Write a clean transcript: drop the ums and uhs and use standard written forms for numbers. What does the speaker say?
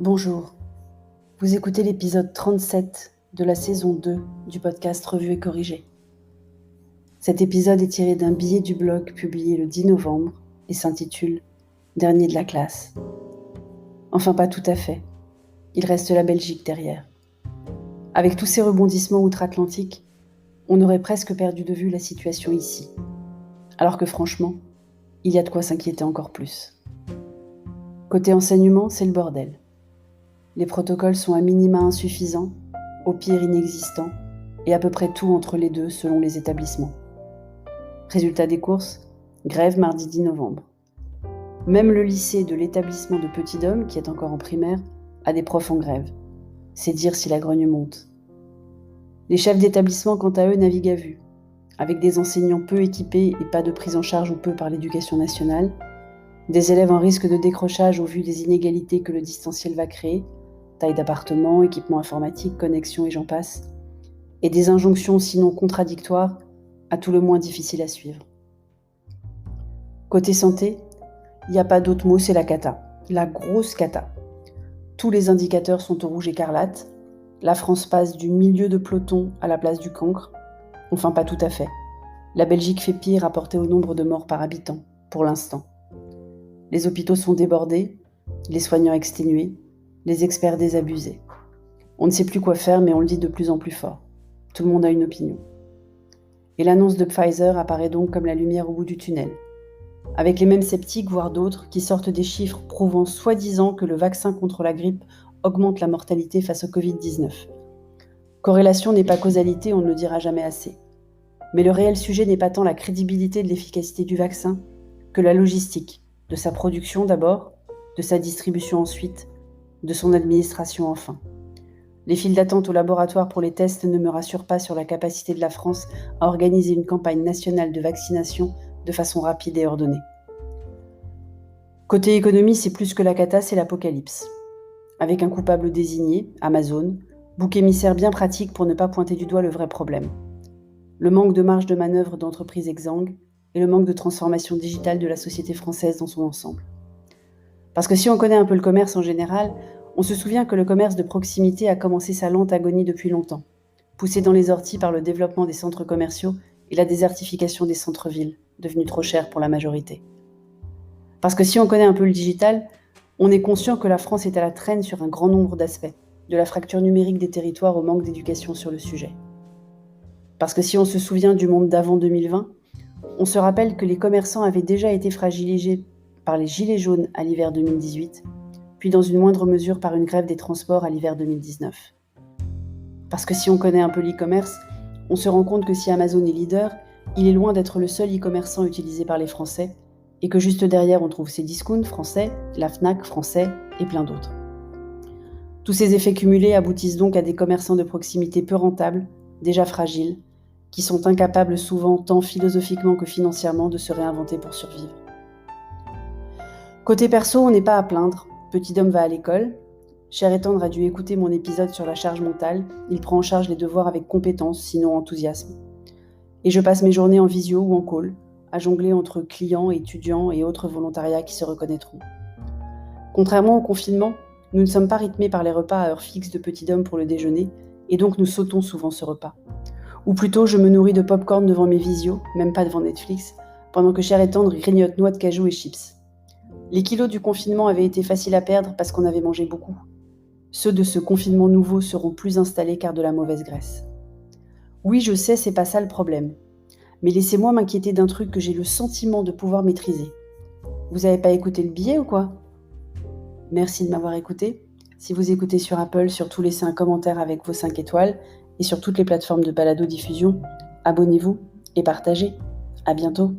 Bonjour, vous écoutez l'épisode 37 de la saison 2 du podcast Revue et Corrigé. Cet épisode est tiré d'un billet du blog publié le 10 novembre et s'intitule « Dernier de la classe ». Enfin, pas tout à fait. Il reste la Belgique derrière. Avec tous ces rebondissements outre-Atlantique, on aurait presque perdu de vue la situation ici. Alors que franchement, il y a de quoi s'inquiéter encore plus. Côté enseignement, c'est le bordel. Les protocoles sont à minima insuffisants, au pire inexistants, et à peu près tout entre les deux selon les établissements. Résultat des courses, grève mardi 10 novembre. Même le lycée de l'établissement de Petit-Dôme, qui est encore en primaire, a des profs en grève. C'est dire si la grogne monte. Les chefs d'établissement, quant à eux, naviguent à vue, avec des enseignants peu équipés et pas de prise en charge ou peu par l'éducation nationale, des élèves en risque de décrochage au vu des inégalités que le distanciel va créer, taille d'appartement, équipement informatique, connexion et j'en passe, et des injonctions sinon contradictoires, à tout le moins difficiles à suivre. Côté santé, il n'y a pas d'autre mot, c'est la cata, la grosse cata. Tous les indicateurs sont au rouge écarlate, la France passe du milieu de peloton à la place du cancre, enfin pas tout à fait. La Belgique fait pire rapporté au nombre de morts par habitant, pour l'instant. Les hôpitaux sont débordés, les soignants exténués, les experts désabusés. On ne sait plus quoi faire, mais on le dit de plus en plus fort. Tout le monde a une opinion. Et l'annonce de Pfizer apparaît donc comme la lumière au bout du tunnel, avec les mêmes sceptiques, voire d'autres, qui sortent des chiffres prouvant soi-disant que le vaccin contre la grippe augmente la mortalité face au Covid-19. Corrélation n'est pas causalité, on ne le dira jamais assez. Mais le réel sujet n'est pas tant la crédibilité de l'efficacité du vaccin que la logistique, de sa production d'abord, de sa distribution ensuite, de son administration enfin. Les files d'attente au laboratoire pour les tests ne me rassurent pas sur la capacité de la France à organiser une campagne nationale de vaccination de façon rapide et ordonnée. Côté économie, c'est plus que la cata, c'est l'apocalypse. Avec un coupable désigné, Amazon, bouc émissaire bien pratique pour ne pas pointer du doigt le vrai problème. Le manque de marge de manœuvre d'entreprises exsangues et le manque de transformation digitale de la société française dans son ensemble. Parce que si on connaît un peu le commerce en général, on se souvient que le commerce de proximité a commencé sa lente agonie depuis longtemps, poussé dans les orties par le développement des centres commerciaux et la désertification des centres-villes, devenus trop chers pour la majorité. Parce que si on connaît un peu le digital, on est conscient que la France est à la traîne sur un grand nombre d'aspects, de la fracture numérique des territoires au manque d'éducation sur le sujet. Parce que si on se souvient du monde d'avant 2020, on se rappelle que les commerçants avaient déjà été fragilisés par les gilets jaunes à l'hiver 2018, puis dans une moindre mesure par une grève des transports à l'hiver 2019. Parce que si on connaît un peu l'e-commerce, on se rend compte que si Amazon est leader, il est loin d'être le seul e-commerçant utilisé par les Français, et que juste derrière on trouve Cdiscount français, la Fnac français et plein d'autres. Tous ces effets cumulés aboutissent donc à des commerçants de proximité peu rentables, déjà fragiles, qui sont incapables souvent tant philosophiquement que financièrement de se réinventer pour survivre. Côté perso, on n'est pas à plaindre. Petit-Dôme va à l'école. Cher et tendre a dû écouter mon épisode sur la charge mentale. Il prend en charge les devoirs avec compétence, sinon enthousiasme. Et je passe mes journées en visio ou en call, à jongler entre clients, étudiants et autres volontariats qui se reconnaîtront. Contrairement au confinement, nous ne sommes pas rythmés par les repas à heure fixe de Petit-Dôme pour le déjeuner, et donc nous sautons souvent ce repas. Ou plutôt, je me nourris de pop-corn devant mes visios, même pas devant Netflix, pendant que Cher et tendre grignote noix de cajou et chips. Les kilos du confinement avaient été faciles à perdre parce qu'on avait mangé beaucoup. Ceux de ce confinement nouveau seront plus installés car de la mauvaise graisse. Oui, je sais, c'est pas ça le problème. Mais laissez-moi m'inquiéter d'un truc que j'ai le sentiment de pouvoir maîtriser. Vous avez pas écouté le billet ou quoi ? Merci de m'avoir écouté. Si vous écoutez sur Apple, surtout laissez un commentaire avec vos 5 étoiles et sur toutes les plateformes de balado-diffusion, abonnez-vous et partagez. À bientôt.